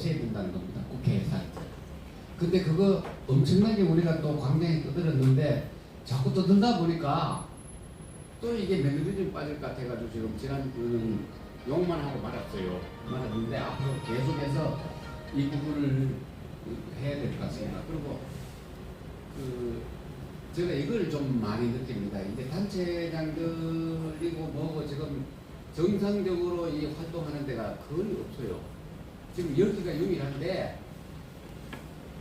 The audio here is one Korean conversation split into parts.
고쳐야 된다는 겁니다. 국회에서 할 때. 근데 그거 엄청나게 우리가 또 광장에 떠들었는데 자꾸 떠든다 보니까 또 이게 매너리즘 빠질 것 같아가지고 지금 지난 그 욕만 하고 말았는데 앞으로 계속해서 이 부분을 해야 될 것 같습니다. 그리고 제가 이걸 좀 많이 느낍니다. 이제 단체장들이고 뭐고 지금 정상적으로 이 활동하는 데가 거의 없어요. 지금 여기가 유일한데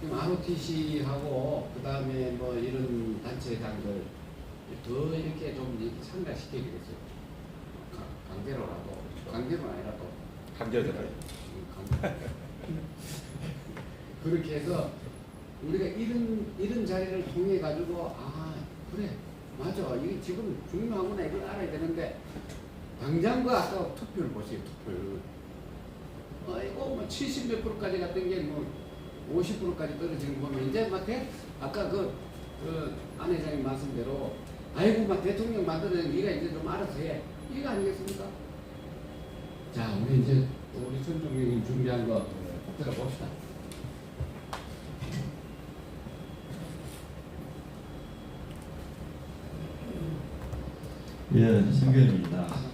지금 ROTC하고 그 다음에 뭐 이런 단체장들 더 이렇게 좀 참가시켜야겠어요. 강제로는 아니라도 강제잖아요. 그렇게 해서 우리가 이런 자리를 통해 가지고 그래 맞아 이게 지금 중요하구나 이걸 알아야 되는데 당장 그 아까 투표를 보세요. 투표를 이거 뭐 70 몇 프로까지 갔던 게 뭐 50%까지 떨어지는 거 보면 이제 막 아까 그 안 회장님 말씀대로 아이고 막 대통령 만드는 네가 이제 좀 알아서 해 이거 아니겠습니까? 자 우리 이제 우리 손종님 준비한 거 들어봅시다. 예, 성견입니다.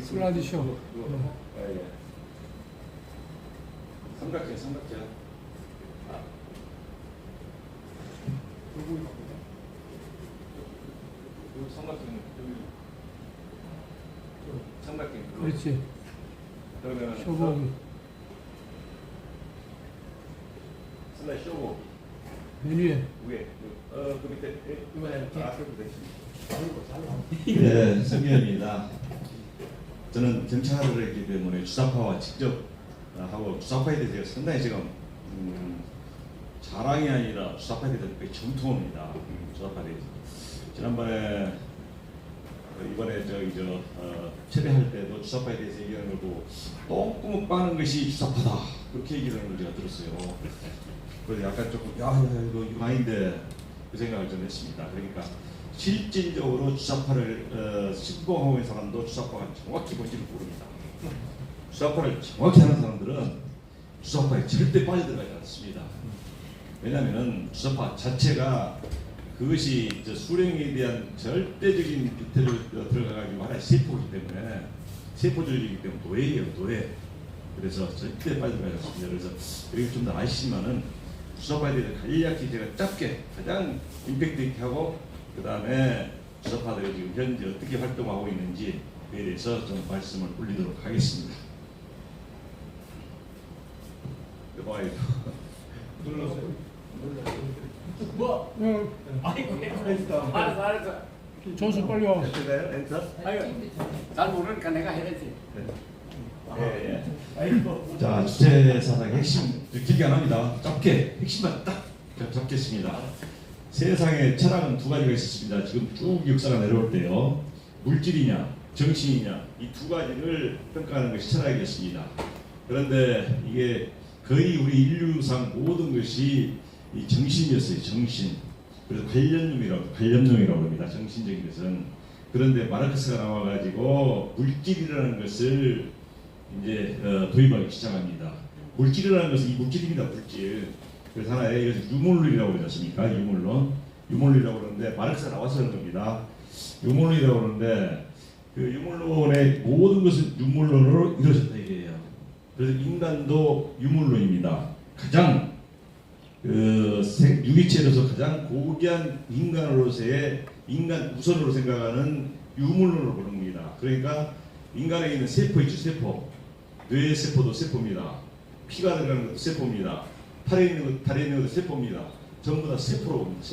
슬라이드 쇼. 예. 삼각형. 삼각형. 그렇지. 그러면 쇼보기. 슬라이드 쇼고 맨 위에. 위에 그 밑에 이번에는 예, 성견입니다. 저는 경찰을 했기 때문에 주사파와 직접 하고 주사파에 대해서 상당히 지금 자랑이 아니라 주사파에 대해서 거의 전투입니다. 주사파에 대해서 지난번에 이번에 체대할 때도 주사파에 대해서 얘기하는 거고 똥구멍 빠는 것이 주사파다 그렇게 얘기를 하는 걸 제가 들었어요. 그래서 약간 조금 이거 아닌데 그 생각을 좀 했습니다. 그러니까 실질적으로 주사파를 신봉하고 있는 사람도 주사파가 정확히 뭔지를 모릅니다. 주사파를 정확히 하는 사람들은 주사파에 절대 빠져들어가지 않습니다. 왜냐하면 주사파 자체가 그것이 수령에 대한 절대적인 비태를 들어가가지고 하나의 세포이기 때문에 세포주의이기 때문에 노예예요, 노예. 그래서 절대 빠져들어가지 않습니다. 그래서 여기 좀 더 아시지만은 주사파에 대해서 간략히 제가 짧게 가장 임팩트 있게 하고 그 다음에 주사파들이 지금 현재 어떻게 활동하고 있는지에 대해서 좀 말씀을 올리도록 하겠습니다. 여봐요. 눌러서 뭐? 응. 아이고 알았어. 조수 빨리 와. 됐을까요? 엔터? 잘 모르니까 내가 해야지. 예. 자, 주제 사상 핵심 길게 안 합니다. 짧게 핵심만 딱 잡겠습니다. 세상에 철학은 두 가지가 있었습니다. 지금 쭉 역사가 내려올 때요. 물질이냐, 정신이냐 이 두 가지를 평가하는 것이 철학이었습니다. 그런데 이게 거의 우리 인류상 모든 것이 이 정신이었어요. 정신. 그래서 관념론이라고 합니다. 정신적인 것은. 그런데 마르크스가 나와가지고 물질이라는 것을 이제 도입하기 시작합니다. 물질이라는 것은 이 물질입니다. 물질. 그래서 하나의 이것을 유물론이라고 그러지 않습니까? 유물론이라고 그러는데 마르크스가 나와서 하는 겁니다. 유물론이라고 그러는데 그 유물론의 모든 것은 유물론으로 이루어졌다 이게요. 그래서 인간도 유물론입니다. 가장 유기체로서 가장 고귀한 인간으로서의 인간 우선으로 생각하는 유물론으로 보는 겁니다. 그러니까 인간에 있는 세포 있죠, 세포. 뇌 세포도 세포입니다. 피가 들어가는 것도 세포입니다. 달에 있는 것도 세포입니다. 전부 다 세포로 봅니다.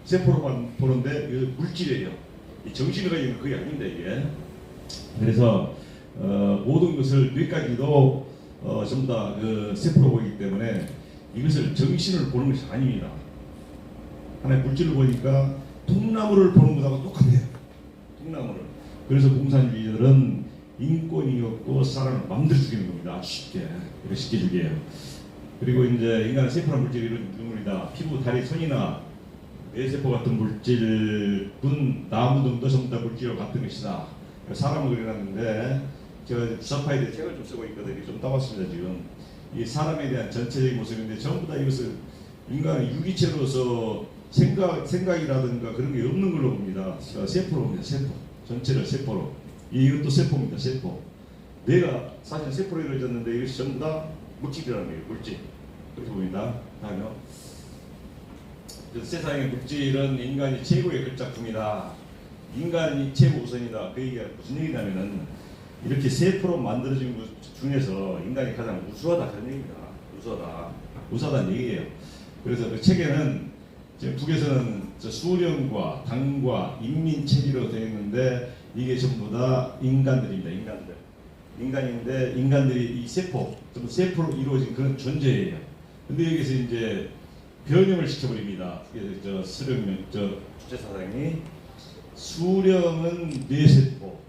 세포로만 보는데 이거 물질이에요. 이 정신을 가지고 그게 아닙니다 이게. 그래서 모든 것을 뇌까지도 전부 다 그 세포로 보기 때문에 이것을 정신을 보는 것이 아닙니다. 하나의 물질을 보니까 통나무를 보는 것하고 똑같아요. 통나무를. 그래서 공산주의들은 인권이 없고 사람을 마음대로 죽이는 겁니다. 아주 쉽게. 이렇게 쉽게 죽여요. 그리고 이제 인간의 세포란 물질이 이런 유물이다. 피부, 다리, 손이나 뇌세포 같은 물질뿐 나무 등도 전부 다 물질과 같은 것이다. 사람을 그려놨는데 제가 주사파에 대해 책을 좀 쓰고 있거든요. 좀 따봤습니다 지금. 이 사람에 대한 전체적인 모습인데 전부 다 이것을 인간의 유기체로서 생각이라든가 그런 게 없는 걸로 봅니다. 세포로 봅니다. 세포. 전체를 세포로. 이것도 세포입니다. 세포. 뇌가 사실 세포로 이루어졌는데 이것이 전부 다 물질이라는 거예요. 물질. 그렇게 봅니다. 다음요. 그래서 세상의 물질은 인간이 최고의 걸작품이다. 인간이 최고 우선이다. 그 얘기가 무슨 얘기냐면은 이렇게 세포로 만들어진 것 중에서 인간이 가장 우수하다 그런 얘기입니다. 우수하다는 얘기예요. 그래서 그 책에는 지금 북에서는 수령과 당과 인민체계로 되어 있는데 이게 전부 다 인간들입니다. 인간인데 인간들이 이 세포, 전부 세포로 이루어진 그런 존재예요. 근데 여기서 이제 변형을 시켜버립니다. 그래서 주체사상이 수령은 뇌세포,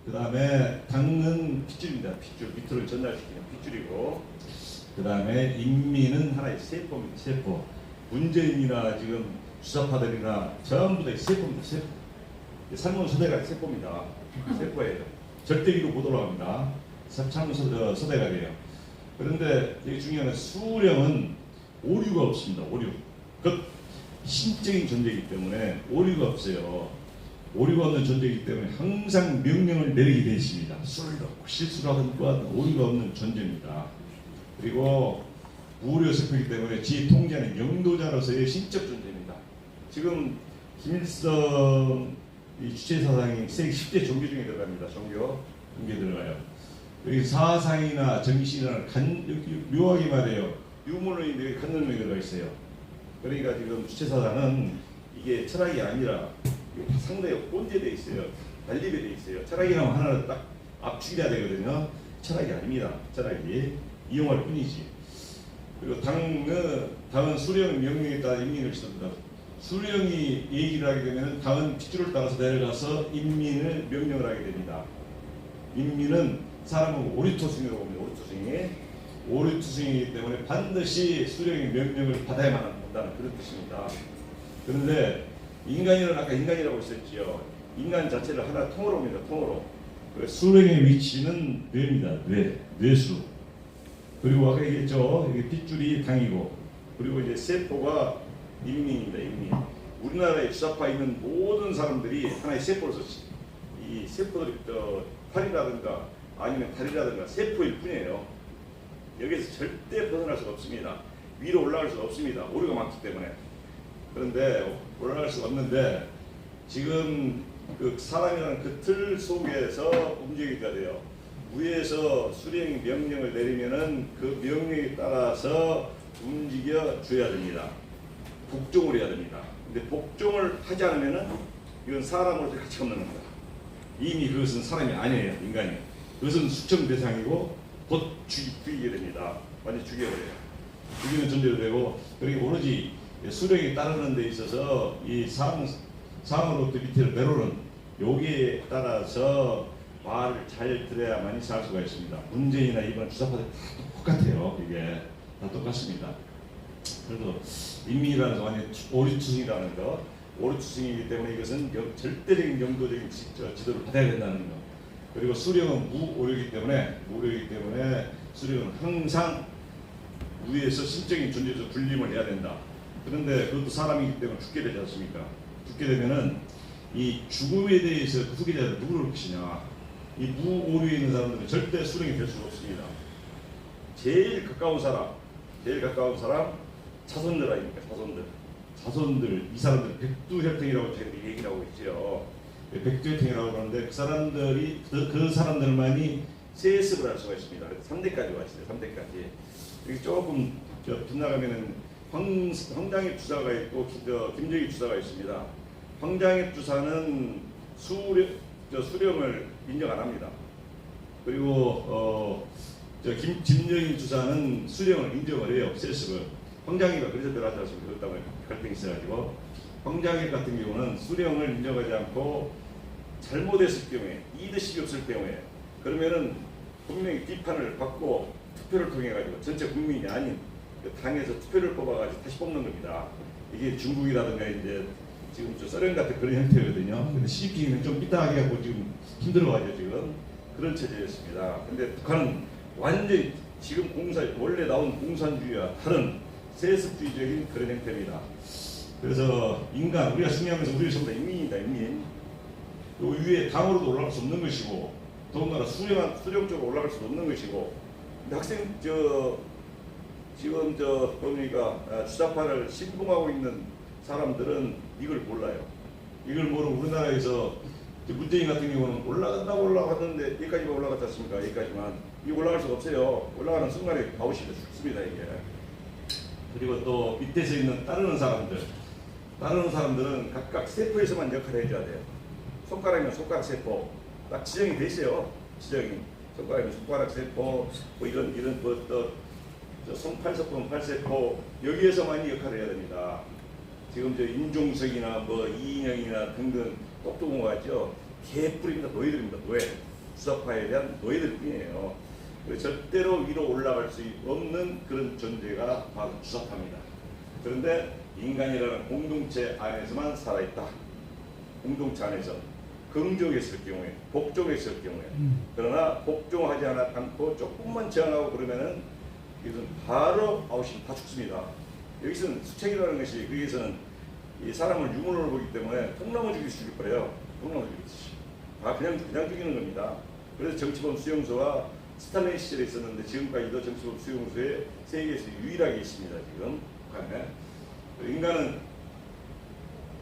그 다음에 당은 핏줄입니다. 핏줄, 밑으로 전달시키는 핏줄이고, 그 다음에 인민은 하나의 세포입니다. 세포. 문재인이나 지금 주사파들이나 전부 다 세포입니다. 세포. 삶은 소대가 세포입니다. 세포예요. 절대 위로 못 올라갑니다. 삶은 소대가 돼요. 그런데 되게 중요한 건 수령은 오류가 없습니다. 오류. 그 신적인 존재이기 때문에 오류가 없어요. 오류가 없는 존재이기 때문에 항상 명령을 내리게 되어 있습니다. 실수를 하든가 오류가 없는 존재입니다. 그리고 무료 세포이기 때문에 지 통제하는 영도자로서의 신적 존재입니다. 지금 김일성 이 주체사상이 세계 10대 종교 중에 들어갑니다. 종교에 들어가요. 여기 사상이나 정신이나 묘하게 말해요. 유물론이 간설명에 들어가 있어요. 그러니까 지금 주체사상은 이게 철학이 아니라 상당히 혼재되어 있어요. 난립이 되어 있어요. 철학이라면 하나를 딱 압축해야 되거든요. 철학이 아닙니다. 철학이 이용할 뿐이지. 그리고 당은 수령 명령에 따라 인민을 지도합니다. 수령이 얘기를 하게 되면 당은 핏줄을 따라서 내려가서 인민을 명령을 하게 됩니다. 인민은 사람은 오리토승이라고 봅니다. 오리토승이기 때문에 반드시 수령의 명령을 받아야만 한다는 그런 뜻입니다. 그런데 인간이라는 아까 인간이라고 했었지요. 인간 자체를 하나 통으로 봅니다. 통으로. 수령의 위치는 뇌입니다. 뇌수. 그리고 아까 얘기했죠. 이게 핏줄이 당이고, 그리고 이제 세포가 인민입니다. 인민. 우리나라에 주사파 있는 모든 사람들이 하나의 세포로서 이 세포들이 팔이라든가 아니면 다리라든가 세포일 뿐이에요. 여기서 절대 벗어날 수가 없습니다. 위로 올라갈 수가 없습니다. 오류가 많기 때문에. 그런데 올라갈 수가 없는데 지금 그 사람이라는 그 틀 속에서 움직이게 돼요. 위에서 수령이 명령을 내리면은 그 명령에 따라서 움직여 줘야 됩니다. 복종을 해야 됩니다. 근데 복종을 하지 않으면은 이건 사람으로서 가치가 없는 겁니다. 이미 그것은 사람이 아니에요. 인간이. 그것은 수청 대상이고 곧 죽이게 됩니다. 완전히 죽여버려요. 죽이는 존재도 되고, 그리고 오로지 수령이 따르는 데 있어서 이 상으로부터 밑으로 내려오는 여기에 따라서 말을 잘 들어야만이 살 수가 있습니다. 문재인이나 이번 주사파들 다 똑같아요. 이게 다 똑같습니다. 그래도 인민이라는 거 완전 오리투승이라는 거, 오리투승이기 때문에 이것은 절대적인 영도적인 지도를 받아야 된다는 거. 그리고 수령은 무오류이기 때문에 수령은 항상 위에서 신적인 존재에서 군림을 해야 된다. 그런데 그것도 사람이기 때문에 죽게 되지 않습니까? 죽게 되면은 이 죽음에 대해서 그 후계자들 누구를 것이냐? 이 무오류에 있는 사람들은 절대 수령이 될 수가 없습니다. 제일 가까운 사람 자손들 아닙니까? 자손들 이 사람들 백두혈통이라고 저희들이 얘기를 하고 있죠. 백두혈통이라고 하는데 그 사람들이 그 사람들만이 세습을 할 수가 있습니다. 3대까지 왔어요. 3대까지. 여기 조금 빗나가면은 황장엽 주사가 있고 김정희 주사가 있습니다. 황장엽 주사는 수령을 인정 안 합니다. 그리고 김정희 주사는 수령을 인정을 해요. 세습을. 황장엽이 그래서 들어가지 않습니까? 그것 때문에 갈등이 있어가지고. 황장엽 같은 경우는 수령을 인정하지 않고 잘못했을 경우에, 이득이 없을 경우에, 그러면은 분명히 비판을 받고 투표를 통해 가지고 전체 국민이 아닌 그 당에서 투표를 뽑아가지고 다시 뽑는 겁니다. 이게 중국이라든가 이제 지금 저 소련 같은 그런 형태거든요. 근데 시진핑은 좀 삐딱하게 하고 지금 힘들어가지고 지금 그런 체제였습니다. 근데 북한은 완전히 지금 원래 나온 공산주의와 다른 세습주의적인 그런 형태입니다. 그래서 인간, 우리가 승리하면서 우리를 전부 다 인민이다, 인민. 또 위에 당으로도 올라갈 수 없는 것이고, 더군다나 수령적으로 올라갈 수 없는 것이고. 근데 학생 지금 보니까 주사파를 신봉하고 있는 사람들은 이걸 몰라요. 이걸 모르고 우리나라에서 문재인 같은 경우는 올라간다고 올라갔는데 여기까지만 올라갔지 않습니까? 여기까지만. 이거 올라갈 수가 없어요. 올라가는 순간에 바우시가 죽습니다, 이게. 그리고 또 밑에서 있는 따르는 사람들은 각각 세포에서만 역할을 해줘야 돼요. 손가락이면 손가락 세포 딱 지정이 돼 있어요. 지정이 손가락이면 손가락 세포, 뭐 이런 손팔세포는 팔세포, 여기에서만 역할을 해야 됩니다. 지금 저 임종석이나 뭐 이인영이나 등등 똑똑한 거 같죠? 개뿔입니다. 노예들입니다. 노예. 주사파에 대한 노예들 뿐이에요. 절대로 위로 올라갈 수 없는 그런 존재가 바로 주사파입니다. 그런데 인간이라는 공동체 안에서만 살아있다. 공동체 안에서 긍정에 있을 경우에, 복종에 있을 경우에. 그러나 복종하지 않고 조금만 저항하고 그러면은 이것은 바로 아웃이 다 죽습니다. 여기서는 수책이라는 것이, 거기에서는 이 사람을 유물로 보기 때문에 통나무 죽일 거예요. 통나무 죽이듯이. 그냥 죽이는 겁니다. 그래서 정치범 수용소와 스탈린 시절에 있었는데 지금까지도 정치범 수용소에 세계에서 유일하게 있습니다. 지금 북한에.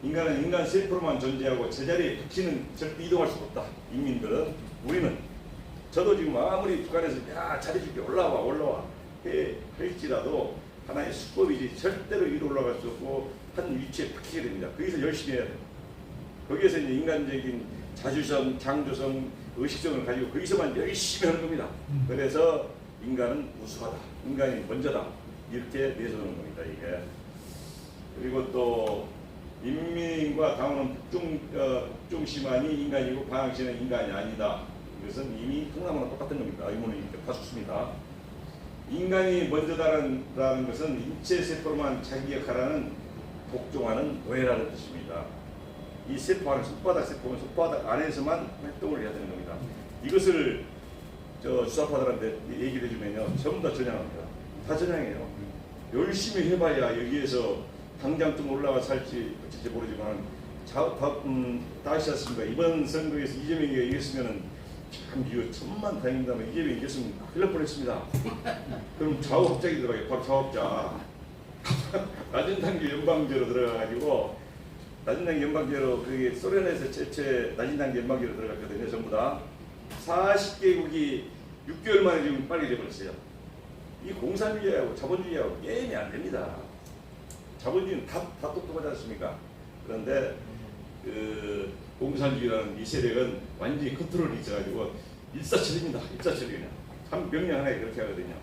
인간은 인간 세포로만 존재하고 제자리에 박히는 절대 이동할 수가 없다. 인민들은. 우리는 저도 지금 아무리 북한에서 야 잘해줄게 올라와 할지라도 하나의 수법이지 절대로 위로 올라갈 수 없고 한 위치에 박히게 됩니다. 거기서 열심히 해야 돼요. 거기에서 이제 인간적인 자주성, 장조성, 의식성을 가지고 거기서만 열심히 하는 겁니다. 그래서 인간은 우수하다, 인간이 먼저다, 이렇게 내세우는 겁니다. 이게. 그리고 또 인민과 당원은 북중시만이 인간이고 방향시는 인간이 아니다. 이것은 이미 통나무랑 똑같은 겁니다. 이문은 다 좋습니다. 인간이 먼저다라는 것은 인체 세포로만 자기 역할하는 복종하는 노예라는 뜻입니다. 이 세포 안에 손바닥 세포는 손바닥 안에서만 활동을 해야 되는 겁니다. 이것을 주사파들한테 얘기를 해주면요, 전부 다 전향합니다. 다 전향해요. 열심히 해봐야 여기에서 당장 좀 올라가 살지 어쩔지 모르지만 다 아시았습니까? 이번 선거에서 이재명이가 이겼으면은 참 이거 천만다행입니다만 이재명이 이겼으면 큰일 날 뻔했습니다. 그럼 좌우합작이 들어가요. 바로 좌우합작. 낮은 단계 연방제로 들어가가지고 낮은 단계 연방제로 그게 소련에서 최초의 낮은 단계 연방제로 들어갔거든요. 전부 다 40개국이 6개월 만에 지금 빨리 돼버렸어요. 이 공산주의하고 자본주의하고 게임이 안 됩니다. 자본주의는 다 똑똑하지 않습니까? 그런데 그 공산주의라는 이 세력은 완전히 컨트롤이 있어가지고 일사천리입니다. 일사천리냐. 한 명령 하나에 그렇게 하거든요.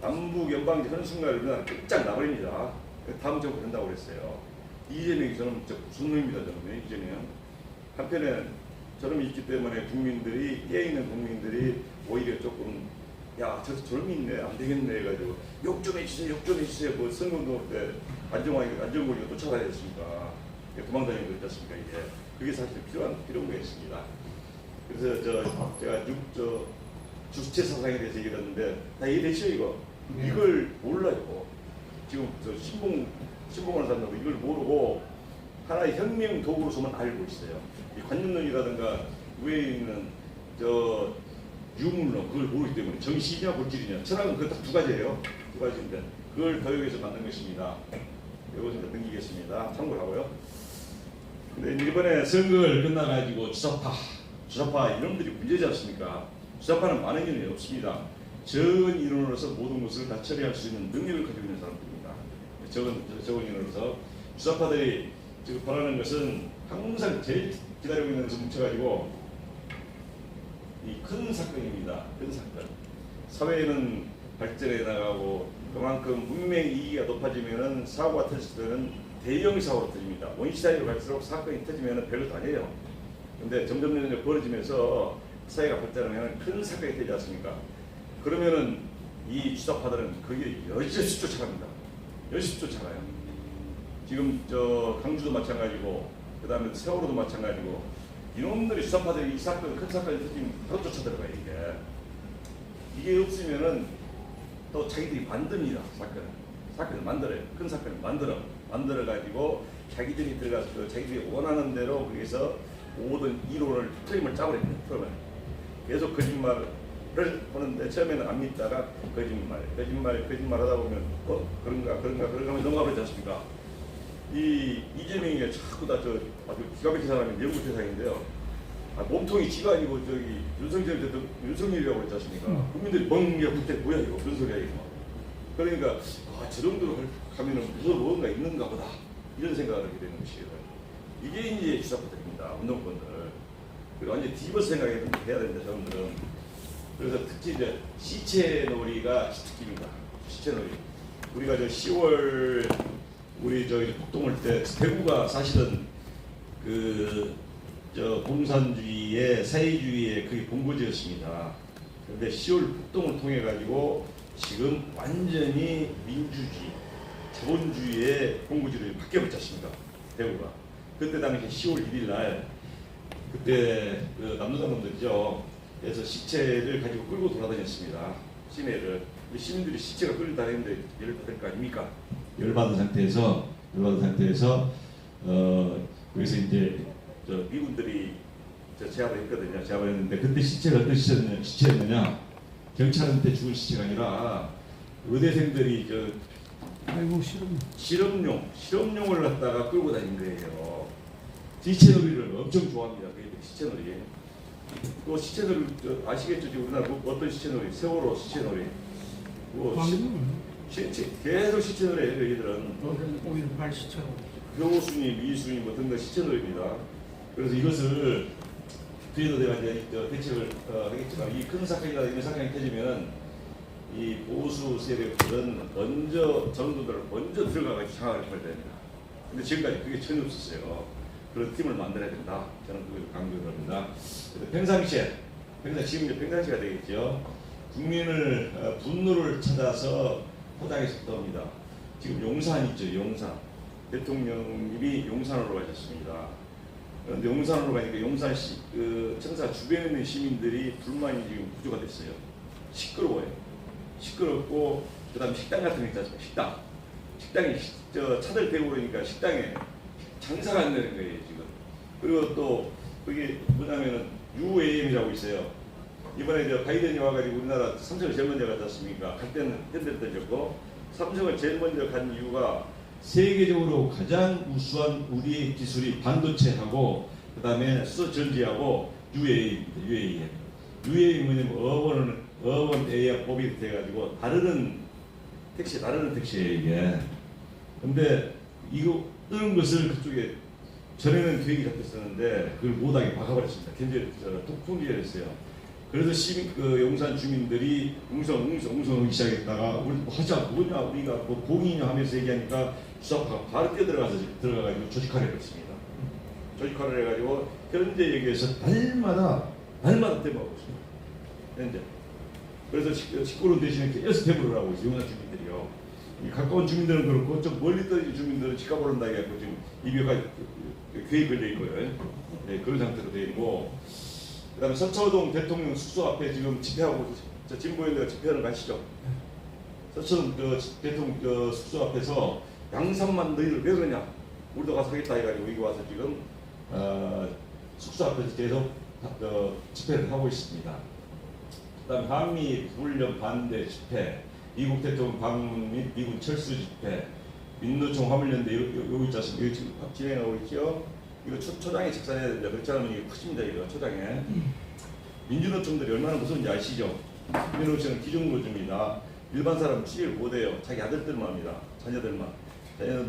남북 연방제 하는 순간 우리나라 끝장 나버립니다. 다음 정부 된다고 그랬어요. 이재명이 저는 무슨 놈입니다. 저는 이재명. 한편에 저놈이 있기 때문에 국민들이 깨어있는 국민들이 오히려 조금 저놈이 있네 안 되겠네 해가지고 욕 좀 해주세요 뭐 선거운동 때 안정권이가 쫓아다녔습니까? 도망다니는 거 있지 않습니까? 이게 그게 사실 필요한 거였습니다. 그래서 제가 주체 사상에 대해서 얘기를 했는데 다 이해되시죠 이거? 네. 이걸 몰라요. 지금 신봉하는 사람들도 이걸 모르고 하나의 혁명 도구로서만 알고 있어요. 이 관념론이라든가 위에 있는 유물론 그걸 모르기 때문에 정신이냐 물질이냐 철학은 그 딱 두 가지예요. 두 가지인데 그걸 도역해서 만든 것입니다. 이것을 넘기겠습니다. 참고하고요. 근데 이번에 선거를 끝나가지고 주사파 이놈들이 문제지 않습니까? 주사파는 많은 인원이 없습니다. 적은 인원으로서 모든 것을 다 처리할 수 있는 능력을 가지고 있는 사람들입니다. 적은 인원으로서 주사파들이 지금 바라는 것은 항상 제일 기다리고 있는 것을 뭉쳐가지고 이 큰 사건입니다. 큰 사건. 사회는 발전해 나가고 그만큼 문명 이익이 높아지면은 사고가 터질 때는 대형 사고로 터집니다. 원시사회로 갈수록 사건이 터지면은 별것도 아니에요. 근데 점점 벌어지면서 사회가 발전하면 큰 사건이 되지 않습니까? 그러면은 이 주사파들은 거기에 여지없이 쫓아갑니다. 여지없이 쫓아가요. 지금 저 강주도 마찬가지고 그다음에 세월호도 마찬가지고 이놈들이 수사파들이 이 사건 큰 사건이 터지면 바로 쫓아들어가요 이게 없으면은 또 자기들이 만듭니다 사건을 만들어요 큰 사건을 만들어 가지고 자기들이 들어가서 자기들이 원하는 대로 거기서 모든 이론을 프레임을 짜버립니다 프레임을 계속 거짓말을 보는데 처음에는 안 믿다가 거짓말 하다 보면 그런가 하면 넘어가 버리지 않습니까? 이재명이가 자꾸 다 저 아주 기가 막힌 사람이 내부 대상인데요. 몸통이 지가 아니고 저기 윤석열이라고 그랬지 않습니까? 국민들이 멍게 그때 뭐야 이거 무슨 소리야 이거. 그러니까 저 정도로 가면은 무슨 뭔가 있는가 보다 이런 생각을 하게 되는 것이에요. 이게 이제 주사파들입니다. 운동권들. 그리고 완전 뒤집어서 생각해야 됩니다. 저분들은. 그래서 특히 이제 시체놀이가 특기입니다. 시체놀이. 우리가 저 10월 우리 저기 폭동을 때 대구가 사실은 저 공산주의의 사회주의의 그게 본거지였습니다. 그런데 10월 폭동을 통해 가지고 지금 완전히 민주주의, 자본주의의 본거지로 바뀌어버렸지 않습니까? 대구가. 그때 당시 10월 1일 날 그때 그 남노당분들이죠. 그래서 시체를 가지고 끌고 돌아다녔습니다. 시내를. 시민들이 시체가 끌려다니는데 열받을 거 아닙니까? 열받은 상태에서 그래서 이제 저 미군들이 제압을 했거든요. 제압을 했는데 그때 시체가 어떤 시체였느냐? 경찰한테 죽은 시체가 아니라 의대생들이 아이고 실험용을 갖다가 끌고 다닌 거예요. 시체놀이를 엄청 좋아합니다. 시체놀이. 또 시체놀이 아시겠죠? 우리나라 어떤 시체놀이? 세월호 시체놀이. 계속 시체놀이에요. 얘들은 5.18 시체. 교순위, 미순위 뭐 등등 시체놀이입니다. 그래서 이것을 뒤에도 내가 이제 대책을 하겠지만 이 큰 사건이나 이런 사건이 터지면 이 보수 세력들은 먼저 정도들을 먼저 들어가가지고 장악을 해야 됩니다. 근데 지금까지 그게 전혀 없었어요. 그런 팀을 만들어야 된다. 저는 그걸 강조를 합니다. 평상시에 지금 이제 평상시가 되겠죠. 국민을 분노를 찾아서 포장해서 떠옵니다. 지금 용산 있죠, 용산. 대통령님이 용산으로 가셨습니다. 그런데 용산으로 가니까 용산시 청사 주변에 있는 시민들이 불만이 지금 구조가 됐어요. 시끄러워요. 시끄럽고 그다음에 식당 같은 거 있지 않습니까? 식당이 차들 대고 그러니까 식당에 장사가 안 되는 거예요 지금. 그리고 또 그게 뭐냐면은 UAM이라고 있어요. 이번에 바이든이 와가지고 우리나라 삼성을 제일 먼저 갔지 않습니까? 갈 때는 현대를 던졌고 삼성을 제일 먼저 간 이유가 세계적으로 가장 우수한 우리 기술이 반도체하고 그 다음에 수소 전지하고 UAM입니다. UAM은 어원 AI법이 돼가지고 다르는 택시예요 이게. 근데 이거 뜨는 것을 그쪽에 전에는 계획이 잡혔었는데 그걸 못하게 막아버렸습니다. 굉장히 통제했어요. 그래서 용산 주민들이 웅성하기 시작했다가 우리 하자 뭐냐 우리가 뭐 공이냐 하면서 얘기하니까 수사파가 바로 뛰어들어가가지고 조직화를 했습니다. 조직화를 해가지고 현재 여기에서 날마다 대모하고 있습니다. 현재. 그래서 식구론 대신에 계속 대모를 하고 있어요. 용산 주민들이요. 이 가까운 주민들은 그렇고 좀 멀리 떨어진 주민들은 집값 오른다 해가지고 지금 이별가 괴에 걸려 있고요. 네, 그런 상태로 되어 있고. 그다음에 서초동 대통령 숙소 앞에 지금 집회하고 진보연대가 집회하는 거 아시죠? 서초동 대통령 숙소 앞에서 양산만 너희들 왜 그러냐? 우리도 가서 하겠다 해가지고 여기 와서 지금 숙소 앞에서 계속 집회를 하고 있습니다. 그다음에 한미 훈련 반대 집회, 미국 대통령 방문 및 미군 철수 집회, 민노총 화물연대 여기 있지 않습니까? 여기 지금 진행하고 있죠? 이거 초장에 책상해야 됩니다. 그렇지 않으면 이게 크십니다. 이거 초장에. 민주노총들이 얼마나 무서운지 아시죠? 민주노총은 기존노조입니다. 일반 사람 취직을 못해요. 자기 아들들만 합니다. 자녀들만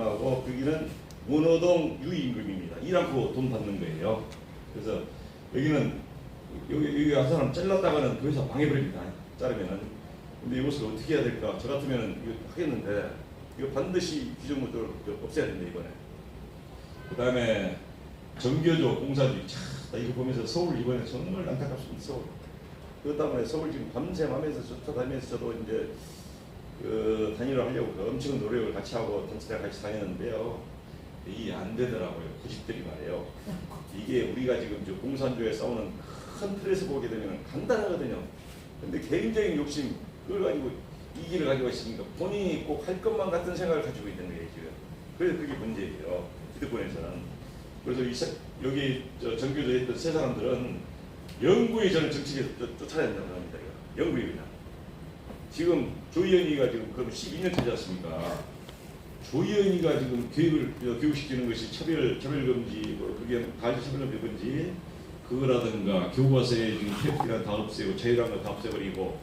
하고 거기는 원호동 유임금입니다. 일 않고 돈 받는 거예요. 그래서 여기는 여기 한 사람 잘랐다가는 그 회사 방해버립니다. 자르면은. 근데 이것을 어떻게 해야 될까? 저 같으면 이거 하겠는데 이거 반드시 기존노조를 없애야 됩니다. 이번에. 그 다음에 정교조 공사주의. 나 이거 보면서 서울 이번에 정말 안타깝습니다. 서울. 그것 때문에 서울 지금 밤샘 하면서 쫓아다니면서 저도 이제 단일화 하려고 엄청난 노력을 같이 하고 단체랑 같이 다녔는데요. 이게 안 되더라고요. 고집들이 말이에요. 이게 우리가 지금 저 공산주의에 싸우는 큰 틀에서 보게 되면 간단하거든요. 근데 개인적인 욕심 그걸 가지고 이기를 가지고 있으니까 본인이 꼭 할 것만 같은 생각을 가지고 있는 거예요 지금. 그래서 그게 문제예요. 기득권에서는. 그래서 여기 정교조에 있던 세 사람들은 영구히 저는 정치계에서 쫓아야 된다고 합니다. 영구히 그냥. 지금 조희연이가 지금 그럼 12년 차지 않습니까? 조희연이가 지금 교육시키는 것이 차별금지, 그게 가해자 차별금지 그거라든가 교과서에 지금 폐기란 다 없애고 자유란 거 다 없애버리고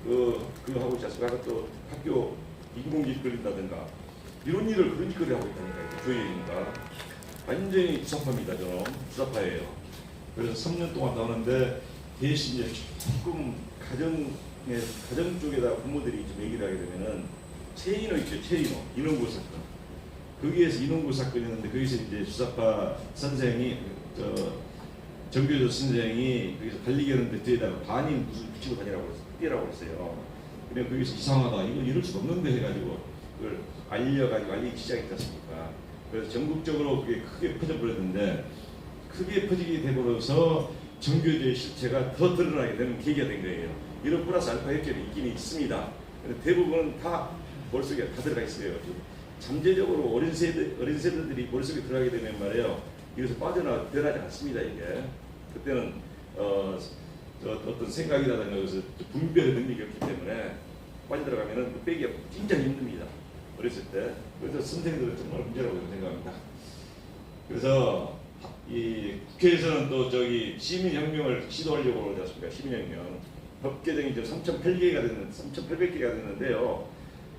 그거 하고 있지 않습니까? 또 학교 인공지식 걸린다든가 이런 일을 그런 짓거리 하고 있다니까 조희연이가 완전히 주사파입니다. 저는 주사파예요. 그래서 3년 동안 나오는데 대신 이제 조금 가정 쪽에다 부모들이 좀 얘기를 하게 되면은 최인호 있죠. 최인호 인원구 사건. 거기에서 인원구 사건이었는데 거기서 이제 주사파 선생이 정교조 선생이 거기서 관리하는데 뒤에다가 반인 무슨 붙이고 뛰라고 했어요. 근데 거기서 이상하다. 이거 이럴 수가 없는데 해가지고 그걸 알리기 시작했지 않습니까? 그래서 전국적으로 그게 크게 퍼져버렸는데 크게 퍼지게 되버려서 정교조의 실체가 더 드러나게 되는 계기가 된 거예요. 이런 플러스 알파 획결이 있긴 있습니다. 근데 대부분은 다 머릿속에 다 들어가 있어요. 잠재적으로 어린 세대들이 머릿속에 들어가게 되면 말이에요. 이것을 빠져나지 않습니다. 이게 그때는 어떤 생각이라든가 그래서 분별의 능력이 없기 때문에 빠져들어가면은 빼기가 진짜 힘듭니다. 어렸을 때. 그래서 선생님들은 정말 문제라고 생각합니다. 그래서 이 국회에서는 또 시민혁명을 시도하려고 그러지 않습니까? 시민혁명. 법 개정이 지금 3,800개가 됐는데요.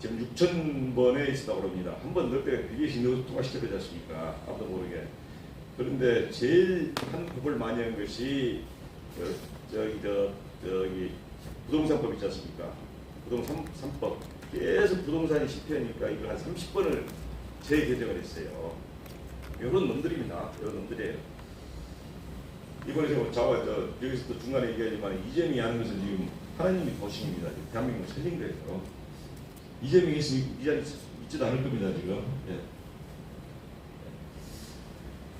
지금 6,000번에 있었다고 합니다. 한 번 넣을 때 비교시 넣어서 통과시켜야 되지 않습니까? 아무도 모르게. 그런데 제일 한 법을 많이 한 것이 부동산법 있지 않습니까? 부동산 3법. 계속 부동산이 실패하니까 이걸 한 30번을 재개정을 했어요. 이런 놈들입니다. 이런 놈들이에요. 이번에 여기서 또 중간에 얘기하지만 이재명이 하는 것은 지금 하나님이 도심입니다. 대한민국을 살린 거예요. 이재명이 있으면 이 자리에 있지도 않을 겁니다. 지금. 예.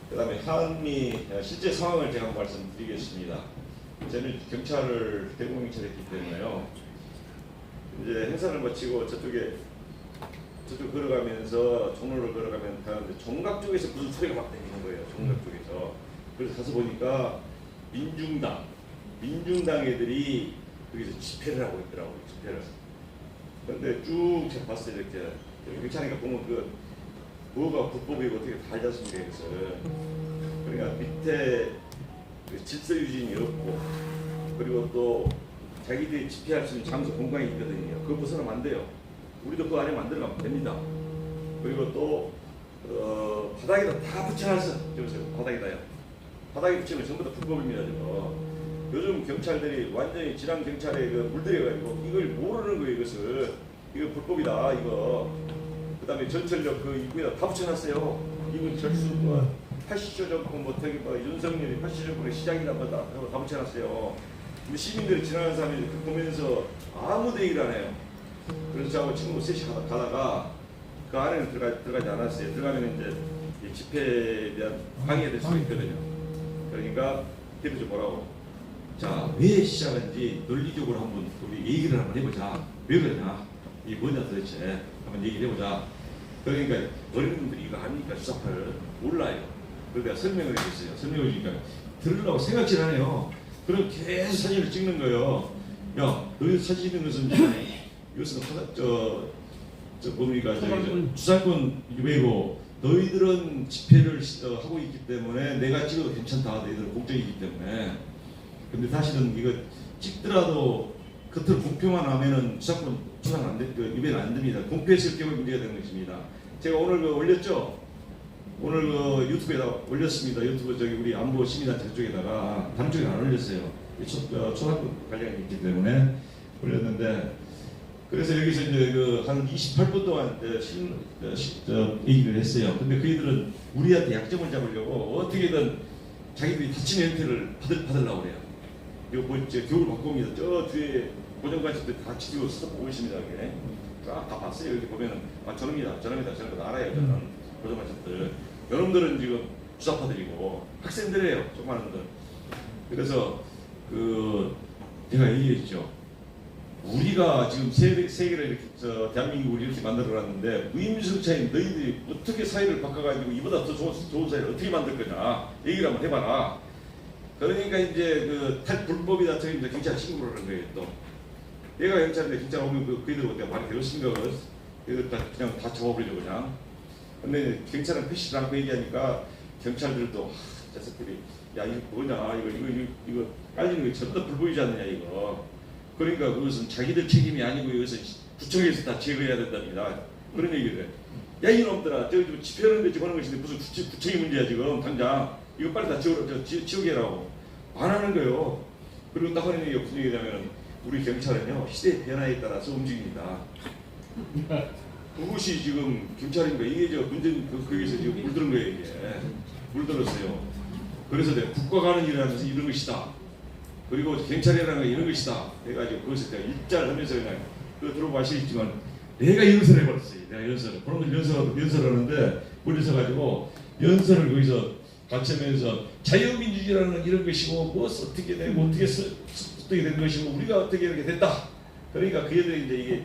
그 다음에 한미 실제 상황을 제가 말씀드리겠습니다. 저는 경찰을 대공경찰 했기 때문에요. 이제 행사를 마치고 저쪽 걸어가면서 종로를 걸어가면 가는데 종각 쪽에서 무슨 소리가 막 들리는 거예요. 종각 쪽에서. 그래서 가서 보니까 민중당 애들이 거기서 집회를 하고 있더라고요. 집회를. 그런데 쭉 제가 봤어요. 이렇게 경찰이가 보면 뭐가 불법이고 어떻게 다 알지 않습니까? 그러니까 밑에 질서 유지인이 없고 그리고 또 자기들이 집회할 수 있는 장소 공간이 있거든요. 그거 벗어나면 안 돼요. 우리도 그 안에 만들어가면 됩니다. 그리고 또 바닥에다 다 붙여놨어. 저보세요. 바닥에다요. 바닥에 붙이면 전부 다 불법입니다. 저거. 요즘 경찰들이 완전히 지난 경찰에 물들여가지고 이걸 모르는 거예요. 이거 불법이다. 이거. 그 다음에 전철역 그 입구에다 다 붙여놨어요. 이건 절수 80조 정권 윤석열이 80조 정권의 시작이다 뭐다 다 붙여놨어요. 근데 시민들이 지나가는 사람이 보면서 아무도 얘기를 안 해요. 그래서 저하고 친구 셋이 가다가 그 안에는 들어가지 않았어요. 들어가면 이제 집회에 대한 방해가 될 수 있거든요. 그러니까 대표님 뭐라고? 자, 왜 시작한지 논리적으로 한번 우리 얘기를 한번 해보자. 왜 그러냐? 이게 뭐냐 도대체? 한번 얘기를 해보자. 그러니까 어린분들이 이거 아니까 수사파를 몰라요. 그러니까 설명을 해줬어요. 설명을 해주니까 들으려고 생각질 안 해요. 그럼 계속 사진을 찍는 거예요. 야, 너희 사진 찍는 것은 이것은 뭡니까? 주사권 외고 너희들은 집회를 하고 있기 때문에 내가 찍어도 괜찮다. 너희들은 공정이기 때문에. 근데 사실은 이거 찍더라도 겉으로 공표만 하면은 주사권 주장 안 돼, 위배는 안 됩니다. 공표했을 경우 문제가 되는 것입니다. 제가 오늘 올렸죠. 오늘 유튜브에다 올렸습니다. 유튜브 우리 안보 시민단체 그쪽에다가 다른 쪽에 안 올렸어요. 초등학교 관련이 있기 때문에 올렸는데 그래서 여기서 이제 한 28분 동안 얘기를 했어요. 근데 그이들은 우리한테 약점을 잡으려고 어떻게든 자기들이 다치는 형태를 받으려고 그래요. 이거 교육을 바꿔 옵니다. 저 뒤에 고정관식들 다 지키고 보고 있습니다. 다 봤어요. 여기 보면은 저놈이다 알아요. 저는 고정관식들. 여러분들은 지금 주사파들이고 학생들이에요. 조그마한 놈들. 그래서 제가 얘기했죠. 우리가 지금 세계를 이렇게 대한민국을 이렇게 만들어놨는데 무임승차인 너희들이 어떻게 사회를 바꿔가지고 이보다 더 좋은 사회를 어떻게 만들 거냐 얘기를 한번 해봐라. 그러니까 이제 탈불법이다 저기 이제 경찰 신고를 하는 거예요. 또 얘가 경찰인데 경찰 오면 그이들 그때 많이 괴롭힌 거 이거 그냥 다 잡아버리죠 그냥. 근데 경찰은 패시를 않고 얘기하니까 경찰들도 자석들이 야 이거 뭐냐 이거 깔리는 게 전부 다 불법이지 않느냐 이거. 그러니까 그것은 자기들 책임이 아니고 이것은 구청에서 다 제거해야 된답니다. 그런 얘기를 해. 야 이놈들아 저기 집회하는데 지금 하는 것인데 무슨 구청이 문제야 지금 당장 이거 빨리 다 지우게 하라고 안 하는 거예요. 그리고 딱 하는 얘기가 무슨 얘기냐면 우리 경찰은요 시대 변화에 따라서 움직입니다. 그것이 지금 경찰인가 이게 저 문제는 거기서 지금 물들은 거예요 이게 물들었어요. 그래서 내가 국가 가는 일을 하면서 이런 것이다. 그리고 경찰이라는 건 이런 것이다. 해가지고 그것을 내가 일자를 하면서 그냥 들어보시겠지만 내가 연설을 해버렸어요. 내가 연설을. 그런 연설을 하는데 멀리서 가지고 연설을 거기서 같이 하면서 자유민주주의라는 이런 것이고 뭐 어떻게 되고 어떻게 된 것이고 우리가 어떻게 이렇게 됐다. 그러니까 그 애들이 이제 이게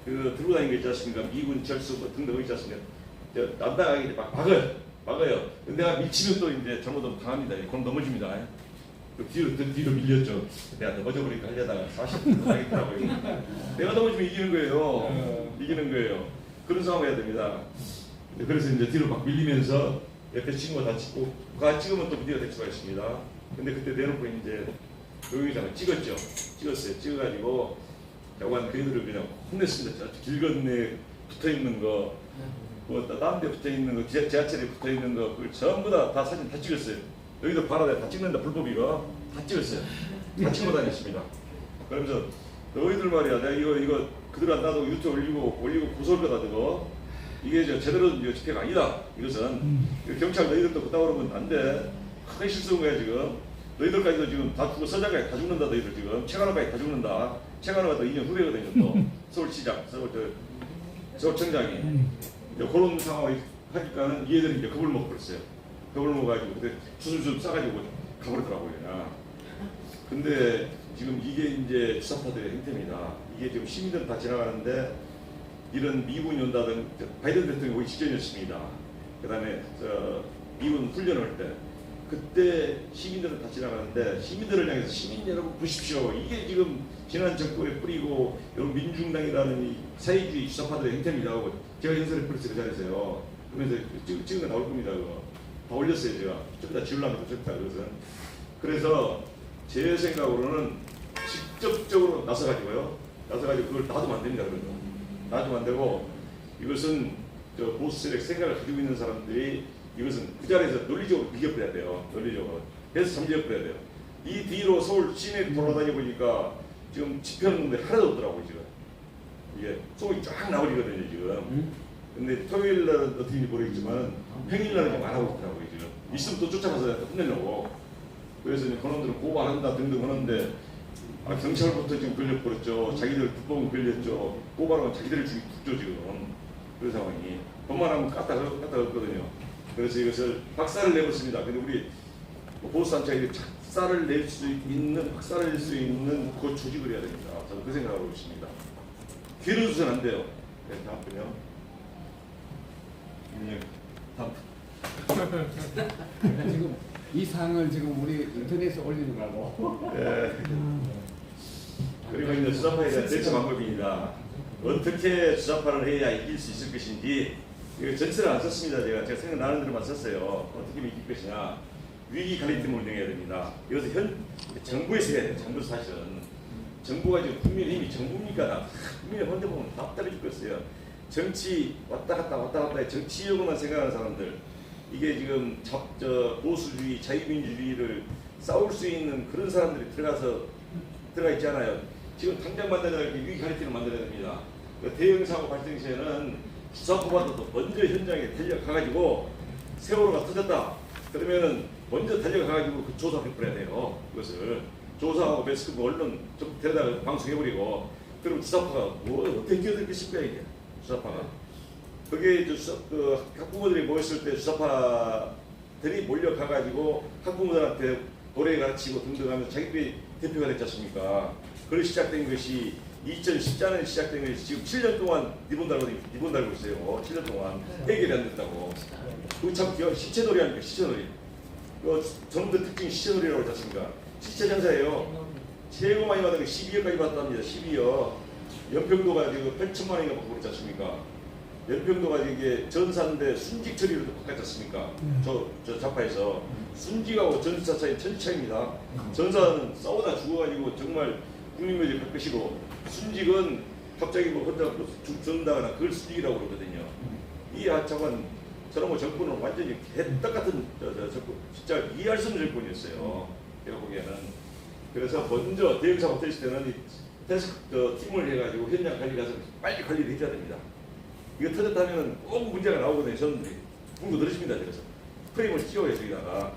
들고 다니는 거 있지 않습니까? 미군 절수 뭐 등등 있지 않습니까? 남당하게 막 막아요. 근데 내가 미치면 또 이제 잘못하면 당합니다. 그럼 넘어집니다. 뒤로 밀렸죠. 내가 넘어져버리니까 하려다가 40분 하겠더라고요. 내가 넘어지면 이기는 거예요. 이기는 거예요. 그런 상황 해야 됩니다. 그래서 이제 뒤로 막 밀리면서 옆에 친구가 다 찍고 찍으면 또 문제가 될 수가 있습니다. 근데 그때 내놓고 이제 여기다가 찍었어요. 찍어가지고 야구한 그 애들을 그냥 혼냈습니다. 길 건너에 붙어있는 거 다른 데 붙어있는 거 지하철에 붙어있는 거 그걸 전부 다 사진 다 찍었어요. 여기도 봐라 다 찍는다 불법이가 다 찍었어요. 다 찍고 다녔습니다. 그러면서 너희들 말이야 내가 이거 그들 안 놔두고 유튜브 올리고 고소할 거다 그거 이게 제대로 집회가 아니다. 이것은 경찰 너희들도 그따 그러면 안 돼. 크게 실수한 거야 지금. 너희들까지도 지금 다 죽고 서장까지 다 죽는다. 너희들 지금 최강호까지 다 죽는다. 최강호가 또 2년 후배거든요. 또 서울시장 서울청장이 그런 상황을 하니까는 얘들이 이제 겁을 먹어버렸어요. 겁을 먹어가지고 그때 수술좀 싸가지고 가버리더라고요. 그냥. 근데 지금 이게 이제 주사파들의 행태입니다. 이게 지금 시민들은 다 지나가는데 이런 미군이 온다든 바이든 대통령이 오기 직전이었습니다. 그 다음에 미군 훈련을 할 때 그때 시민들은 다 지나가는데 시민들을 향해서 시민 여러분 보십시오. 이게 지금 지난 정권에 뿌리고 여러분 민중당이라는 이 사회주의 주사파들의 행태입니다. 하고 제가 연설을 뿌렸어요. 그 자리에서요. 그러면서 찍은 거 나올 겁니다. 그거. 다 올렸어요. 제가. 좀 이따 지우려면 더 좋다. 그것은. 그래서 제 생각으로는 직접적으로 나서가지고 그걸 놔두면 안 됩니다. 그런 거. 놔두면 안 되고 이것은 보수 세력 생각을 가지고 있는 사람들이 이것은 그 자리에서 논리적으로 비교해야 돼요. 논리적으로. 그래서 잠재워야 돼요. 이 뒤로 서울 시내 돌아다니 보니까 지금 집회하는 놈들이 하나도 없더라고요. 지금. 이게 속이 쫙 나버리거든요. 지금. 근데 토요일 날은 어떻게인지 모르겠지만 평일 날은 좀 안 하고 있더라고요. 지금. 있으면 또 쫓아가서 혼내려고. 그래서 이제 그놈들은 고발 안 한다 등등 하는데 경찰부터 지금 걸려버렸죠. 자기들 불법은 걸렸죠. 고발하면 자기들을 죽죠 지금. 그런 상황이. 법만 하면 까딱거든요. 그래서 이것을 박살을 내버렸습니다. 근데 우리 보수단체들이 박살을 낼 수 있는 그 조직을 해야 됩니다. 저는 그 생각을 하고 있습니다. 기회를 주서는 안 돼요. 네, 다음 분요. 다음. 지금 이 상을 지금 우리 인터넷에 올리는 거라고. 네. 그리고 이제 주사파에 대한 대처 방법입니다. 어떻게 주사파를 해야 이길 수 있을 것인지 이거 전체를 안 썼습니다. 제가 생각나는 대로만 썼어요. 어떻게 하면 이길 것이냐. 위기 관리팀을 운영해야 됩니다. 이것은 정부에서 해야 돼요. 정부 사실은. 정부가 지금 국민의 힘이 정부입니까? 국민의 혼자 보면 다 떨어질 것이에요. 정치 왔다 갔다 정치적으로만 생각하는 사람들 이게 지금 보수주의, 자유민주주의를 싸울 수 있는 그런 사람들이 들어가 있잖아요. 지금 당장 만들어야 위기 관리팀을 만들어야 됩니다. 대형 사고 발생 시에는 수사포마도 먼저 현장에 달려가가지고 세월호가 터졌다. 그러면은 먼저 달려가가지고 그 조사해버려야 돼요. 그것을 조사하고 매스컴 언론 좀 데려다가 방송해버리고 그럼 주사파가 뭐 어떻게 끼어들 것일까 이게 주사파가 그게 그 학부모들이 모였을 때 주사파들이 몰려가가지고 학부모들한테 노래 가르치고 등등 하면서 자기들이 대표가 됐지 않습니까? 그걸 시작된 것이 2014년에 시작된 것이 지금 7년 동안 리본 달고 있어요. 7년 동안 해결이 안 됐다고. 그거 참 시체놀이 아닙니까? 시체놀이. 저놈들 특징이 시체놀이라고 하지 않습니까? 시체장사예요. 최고 많이 받은 게 12억까지 받았답니다. 12억. 연평도가 지금 8천만 원인가 받고 그랬지 않습니까? 연평도가 이게 전사인데 순직 처리로 바꿨지 않습니까? 저 좌파에서 순직하고 전사 차이 천지차입니다. 전사는 싸우다 죽어가지고 정말 국민묘지 갈 것이고 순직은 갑자기 뭐 혼자 죽는다거나 그걸 순직이라고 그러거든요. 이 하차관 저런 정권은 완전히 개떡 같은 정권, 진짜 이해할 수 없는 정권이었어요. 제가 보기에는. 그래서 먼저 대응사고 터질 때는 팀을 해가지고 현장 관리 가서 빨리 관리를 해줘야 됩니다. 이거 터졌다면 꼭 문제가 나오거든요. 저는 공부 들으십니다. 그래서 프레임을 씌워요. 저기다가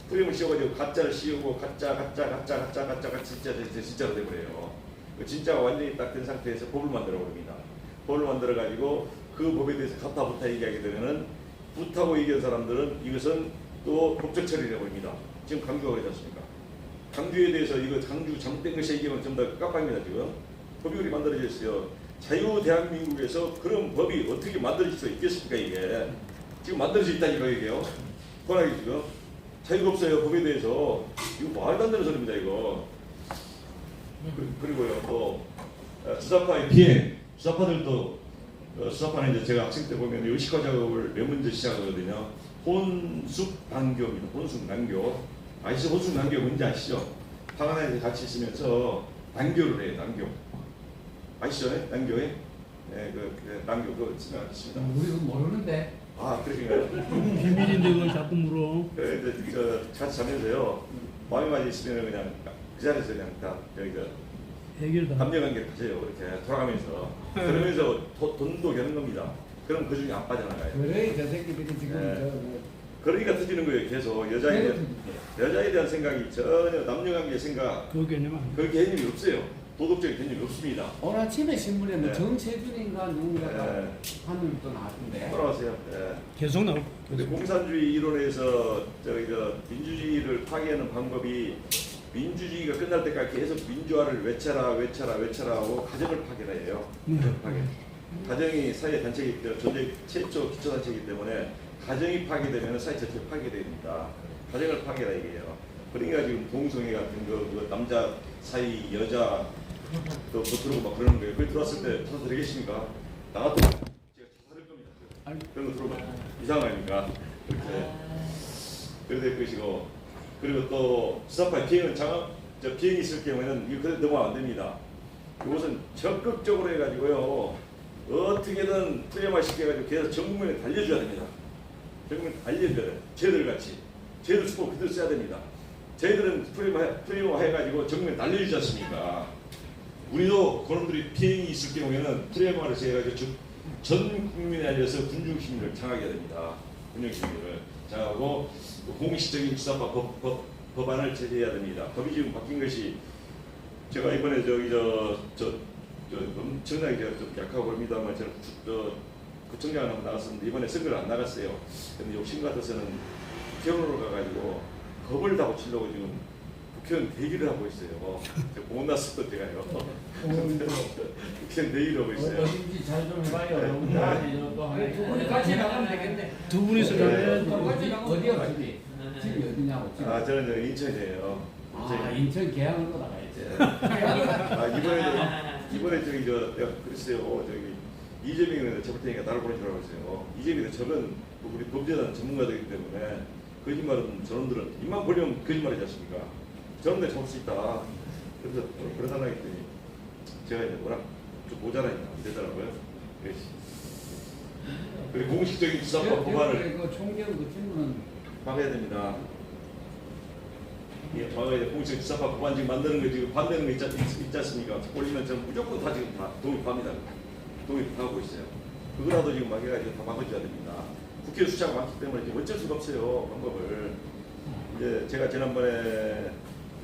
프레임을 씌워가지고 가짜를 씌우고 가짜 진짜로 돼버려요. 진짜가 완전히 딱 된 상태에서 법을 만들어 버립니다. 법을 만들어 가지고 그 법에 대해서 가타 부타 얘기하게 되면은 부타고 얘기한 사람들은 이것은 또 법적 처리를 해버립니다. 지금 강조가 그러지 않습니까? 강주에 대해서 이거 강주 잘못된 것이 얘기하면 전부 다 깜빡입니다. 지금 법이 그렇게 만들어져 있어요. 자유 대한민국에서 그런 법이 어떻게 만들어질 수 있겠습니까? 이게 지금 만들어져 있다니까 이게요. 권하게 지금 자유가 없어요. 법에 대해서 이거 말도 안 되는 소리입니다. 이거. 그리고요 또 주사파의 비행, 주사파들도 수사파는 이제 제가 학생 때 보면 의식화 작업을 맨 먼저 시작하거든요. 혼숙 난교입니다. 혼숙 난교. 아시죠? 혼숙 난교 뭔지 아시죠? 파가나에 같이 있으면서 난교를 해요. 난교. 아시죠? 난교에? 네, 난교 그거 있습니다. 우리도 모르는데. 아, 그러신가요? 비밀인데 그걸 자꾸 물어. 그래, 이제 같이 자면서요. 마음이 많이 있으면 그냥 그 자리에서 그냥 다 여기 해결 다. 감정관계를 가져요. 이렇게 돌아가면서 그러면서 돈도 겨는 겁니다. 그럼 그 중에 안 빠져나가요. 그래 저 새끼들이 지금 네. 그러니까 터지는 거예요. 계속 여자에 대한 생각이 전혀 남녀관계 생각 그 개념 아니야. 그 개념이 없어요. 도덕적인 개념이 없습니다. 오늘 아침에 신문에 뭐 네. 정세준인가 누군가가 네. 하는 또 나왔던데. 돌아가세요. 네. 계속 나올 근데 공산주의 이론에서 민주주의를 파괴하는 방법이 민주주의가 끝날 때까지 계속 민주화를 외쳐라 하고 가정을 파괴해요. 가정 파괴. 가정이 사회 단체이기 때문에 존재 최초 기초 단체이기 때문에 가정이 파괴되면 사회 전체 파괴됩니다. 가정을 파괴라 이게요. 그러니까 지금 동성애 같은 거 남자 사이 여자 또 들어오고 막 그러는 거예요. 거기 들어왔을 때 자살 되겠습니까? 나 같으면 제가 자살할 겁니다. 그런 거 들어오면 이상하니까 그렇게 그래 될 것이고 그리고 또 수사파 비행은 비행이 있을 경우에는 이거 그대로 넘어가면 안 됩니다. 이것은 적극적으로 해가지고요 어떻게든 프레임화 시켜가지고 계속 전 국민에 달려줘야 됩니다. 전 국민에 달려줘야 돼요. 쟤들 같이 쟤들 수법 그대로 써야 됩니다. 저희들은 프레임화 해가지고 전 국민에 날려주지 않습니까? 우리도 그놈들이 비행이 있을 경우에는 프레임화를 해가지고 전 국민에 알려서 군중심리를 장하게 됩니다. 군중심리를 장하고 공식적인 수사파 법안을 제시해야 됩니다. 법이 지금 바뀐 것이 제가 이번에 엄청나게 제가 좀 약하고 그럽니다만 저는 구청장 한번 나갔었는데 이번에 선거를 안 나갔어요. 근데 욕심 같아서는 국회의원으로 가가지고 겁을 다 고치려고 지금 국회의원 대기를 하고 있어요. 못 났었던 제가요. 국회의원 대기를 하고 있어요. 어딘지 잘 좀 해봐요. 두 분이 같이 나가면 되겠네. 두 분이서 가야지. 어디야 집이? 집이 어디냐고. 집. 아 저는 인천이에요. 아 인천 계양으로 나가야지. 이번에 내가 그랬어요. 이재명이 잡을 테니까 나를 보내주라고 했어요. 이재명이 저는 우리 범죄단 전문가들이기 때문에 거짓말은 저놈들은 입만 벌리면 거짓말이지 않습니까? 저놈들 잡을 수 있다. 그래서 그러다가 했더니 제가 이제 뭐라 좀 모자라니까 안 되더라고요. 그리고 공식적인 수사법 법안을 그 총경 그 친구는 막아야 됩니다. 예, 막아야 돼. 공식적인 수사법 법안 지금 만드는 거 지금 반대하는 거 있지 않습니까? 올리면 저는 무조건 다 지금 다 동의합니다. 동의하고 있어요. 그거라도 지금 막아가지고 다 막아줘야 됩니다. 국회 수차가 많기 때문에 지금 어쩔 수가 없어요. 방법을. 이제 제가 지난번에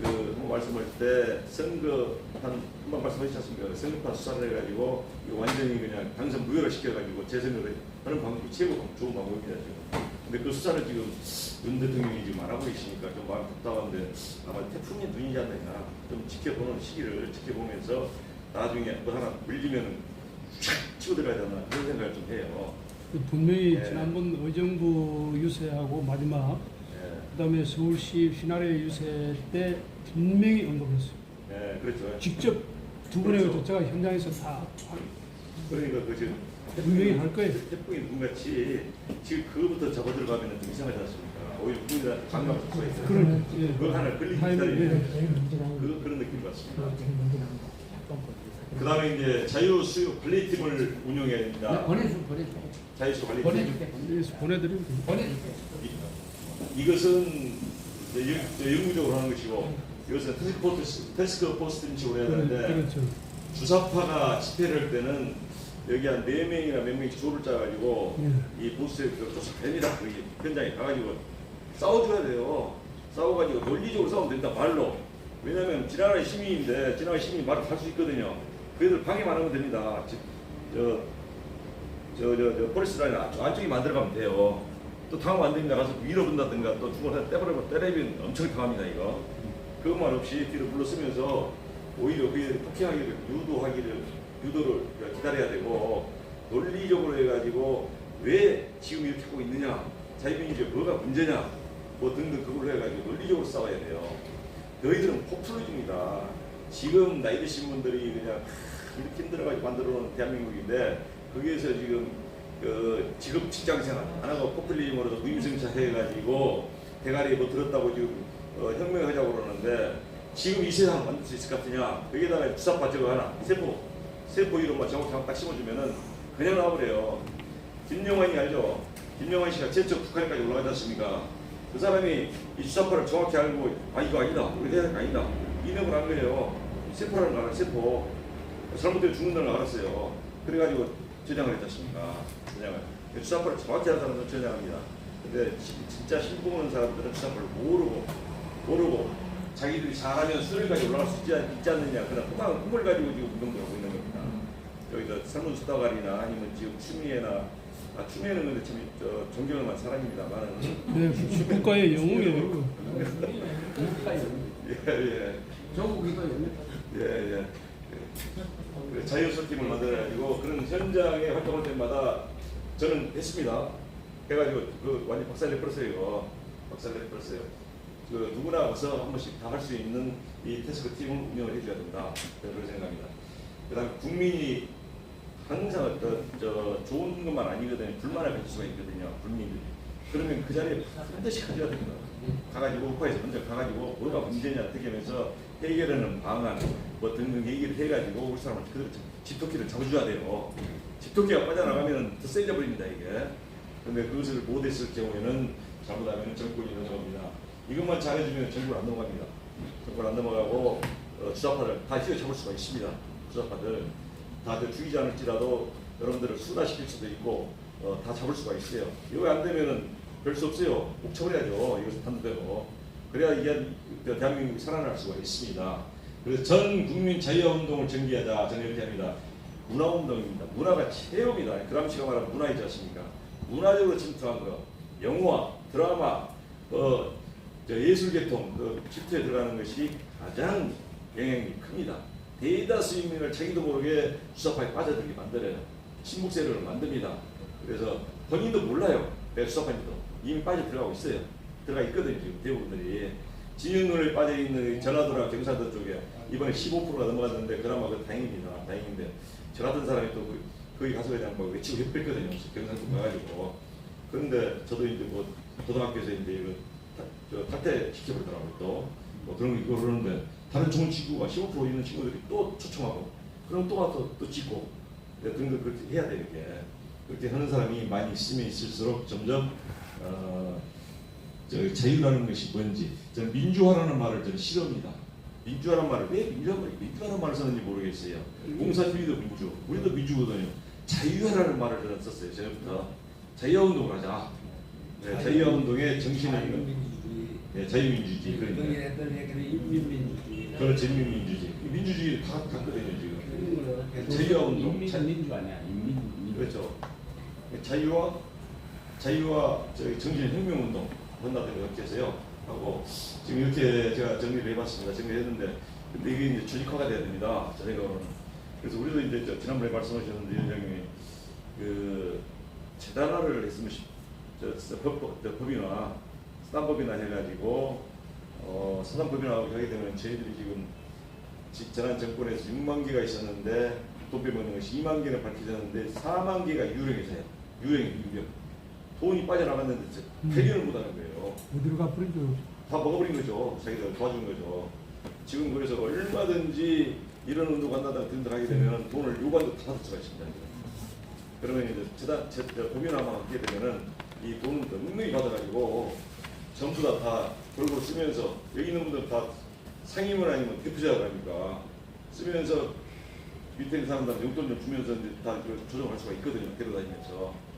한번 말씀을 때 선거 한번 말씀하셨지 않습니까? 선거판 수사를 해가지고 이거 완전히 그냥 당선 무효를 시켜가지고 재선거를 하는 방법이 최고 좋은 방법입니다 지금. 근데 그 수사를 지금 윤 대통령이 지금 안 하고 계시니까 좀 마음 답답한데 아마 태풍이 눈이지 않느냐 좀 지켜보는 시기를 지켜보면서 나중에 뭐 하나 밀리면 촥 치고 들어가야 되나 그런 생각을 좀 해요. 분명히 네. 지난번 의정부 유세하고 마지막 네, 그다음에 서울시 휘나래 유세 때 분명히 언급했어요. 네 그렇죠. 직접 두 번에 그렇죠. 제가 현장에서 다 그러니까 그 지금 분명히 할 거예요. 태풍이 눈같이 지금 그거부터 잡아들어가면 좀 이상하지 않습니까? 오히려 국민들한테 반감을 줄 수가 있어요. 그런 예. 그거 하나 걸리기 타이밍, 기다리는 예. 그런 느낌 같습니다. 그 다음에 이제 자유수육 관리팀을 운영해야 됩니다. 보내줘. 자유수육 관리팀. 보내줄게. 여기서 보내드리면 돼요. 보내줄게. 이것은 영구적으로 하는 것이고 이것은 태스크 포스 팀식으로 해야 되는데 그렇죠. 주사파가 집회를 할 때는 여기 한 4명이나 몇 명씩 조를 짜가지고 이 보스에 쫓아냅니다. 거기 현장에 가가지고 싸워줘야 돼요. 싸워가지고 논리적으로 싸우면 된다 말로. 왜냐면 지나가는 시민인데 지나가는 시민이 말을 할 수 있거든요. 그 애들 방해만 하면 됩니다. 포레스트 라인 안쪽에 만들어가면 돼요. 또 당하면 안 됩니다. 가서 밀어본다든가 또 중간에 때리면 엄청 당합니다 이거. 그것만 없이 뒤로 물러서면서 오히려 그 폭행하기를 유도를 기다려야 되고 논리적으로 해가지고 왜 지금 이렇게 하고 있느냐 자유민주주의 뭐가 문제냐 뭐 등등 그걸로 해가지고 논리적으로 싸워야 돼요. 너희들은 포퓰리즘이다. 지금 나이 드신 분들이 그냥 이렇게 힘들어가지고 만들어놓은 대한민국인데 거기에서 지금 그 직업 직장생활 안 하고 포퓰리즘으로 무임승차 해가지고 대가리 뭐 들었다고 지금 혁명하자고 그러는데 지금 이 세상 만들 수 있을 것 같으냐. 여기다가 주사파 저거 하나 세포 이름만 정확히 딱 심어주면은 그냥 나와버려요. 김영환이 알죠? 김영환 씨가 제적 북한까지 올라가지 않습니까? 그 사람이 이 주사파를 정확히 알고 이거 아니다. 우리 해야 될 거 아니다. 이명을 한 거예요. 세포라는 거 알아. 세포. 잘못되면 죽는다는 걸 알았어요. 그래가지고 전향을 했지 않습니까? 전향을. 주사파를 정확히 하는 사람은 전향합니다. 근데 진짜 신봉하는 사람들은 주사파를 모르고 자기들이 잘하면 수능까지 올라갈 수 있지 않느냐. 그런 호강한 꿈을 가지고 지금 운동을 하고 있는 겁니다. 여기서 삶은 수다가리나 아니면 지금 추미애나 추미애는 근데 참 존경할 만한 사람입니다만 네, 국가의 영웅이에요. 예. 전국 이거 예. 자유수팀을 만들어가지고 그런 현장에 활동할 때마다 저는 했습니다. 해가지고 그 완전 박살내버렸어요. 그 누구나 와서 한 번씩 다 할 수 있는 이 태스크 팀을 운영을 해줘야 된다. 그런 생각입니다. 그다음에 국민이 항상 어떤 좋은 것만 아니거든요. 불만을 가질 수가 있거든요. 국민들이. 그러면 그 자리에 반드시 가져야 됩니다. 가가지고 우파에서 먼저 가가지고 뭐가 문제냐 어떻게 하면서 해결하는 방안 뭐 등등 얘기를 해가지고 우리 사람한테 그 집토끼를 잡아줘야 돼요. 집토끼가 빠져나가면 더 세져 버립니다 이게. 그런데 그것을 못했을 경우에는 잘못하면 정권이 넘어갑니다. 이것만 잘해주면 정권 안 넘어갑니다. 정권 안 넘어가고 주사파를 다 휘어잡을 수가 있습니다. 주사파들 다 죽이지 않을지라도 여러분들을 순화시킬 수도 있고 다 잡을 수가 있어요. 이거 안 되면은 별 수 없어요. 옥쳐버려야죠. 이것을 단도대로. 그래야 이게 대한민국이 살아날 수가 있습니다. 그래서 전 국민 자유운동을 전개하자. 저는 이렇게 합니다. 문화운동입니다. 문화가 최고입니다. 그람시가 말한 문화이지 않습니까? 문화적으로 침투한 거, 영화, 드라마, 예술계통, 집투에 들어가는 것이 가장 영향이 큽니다. 대다수 인민을 자기도 모르게 주사파에 빠져들게 만들어요. 침묵세력을 만듭니다. 그래서 본인도 몰라요. 내가 주사파인지도 이미 빠져 들어가고 있어요. 들어가 있거든요. 지금 대부분들이. 진영론에 빠져 있는 전라도랑 경상도 쪽에 이번에 15%가 넘어갔는데 그나마 그 다행입니다. 다행인데 저 같은 사람이 또 거기 가서 그냥 뭐 외치고 했거든요. 경상도 가가지고. 그런데 저도 이제 뭐 고등학교에서 이제 이거 탈퇴 시켜버리더라고요. 또 뭐 그런 거 이거 그러는데 다른 좋은 친구가 15% 있는 친구들이 또 초청하고 그럼 또 와서 또 짓고 그런 거 그렇게 해야 돼요. 이게 그렇게 하는 사람이 많이 있으면 있을수록 점점 자유라는 것이 뭔지 저는 민주화라는 말을 저는 싫어합니다. 민주화라는 말을 왜 민주화라는 말을 썼는지 모르겠어요. 공사주의도 민주, 우리도 민주거든요. 자유화라는 말을 저는 썼어요. 전부터 자유운동을 하자. 네, 자유운동의 정신은 자유민주주의. 네, 자유민주주의. 동일했던 얘기는 인민민주주의. 그렇지, 민주주의. 민주주의 다 갔거든요 지금. 자유와 운동. 민주 아니야. 인민. 그렇죠. 자유와 저기 정신혁명 운동 한다든가 이렇게 해서요 하고 지금 이렇게 제가 정리를 해봤습니다. 정리했는데 근데 이게 이제 조직화가 돼야 됩니다. 제 생각으로는. 그래서 우리도 이제 지난번에 말씀하셨는데 위원장님이 그 재단화를 했으면 법이나 수단법이나 해가지고 수단법이나 하게 되면 저희들이 지금 지난 정권에서 6만 개가 있었는데 돈 빼먹는 것이 2만 개는 밝혀졌는데 4만 개가 유령에서요. 유령. 돈이 빠져나갔는데 해결을 못하는 거예요. 어디로 가버린 줄. 다 먹어버린 거죠. 자기들 도와준 거죠. 지금 그래서 얼마든지 이런 운동 한다든가 하게 되면 돈을 요구한도 다 받을 수가 있습니다. 그러면 이제 법인화만 하게 되면은 이 돈을 넉넉히 받아가지고 전부 다 골고루 쓰면서 여기 있는 분들 다 상임을 아니면 대표자가 아닙니까? 쓰면서 밑에 있는 사람들한테 용돈 좀 주면서 이제 다 조정할 수가 있거든요. 데려다니면서.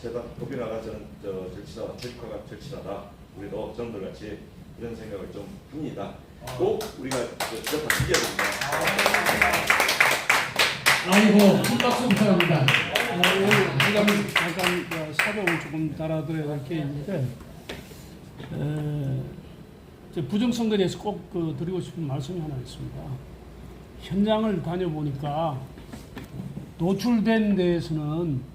재단 법인화가 저는 절친하다, 조직화가 절친하다. 우리도 저놈들 같이 이런 생각을 좀 합니다. 꼭 우리가 지역화 이겨야 됩니다. 아이고, 큰 박수 부탁합니다. 약간 사정을 조금 달아드려야 될 게 있는데 부정선거에 대해서 꼭 드리고 싶은 말씀이 하나 있습니다. 현장을 다녀보니까 노출된 데에서는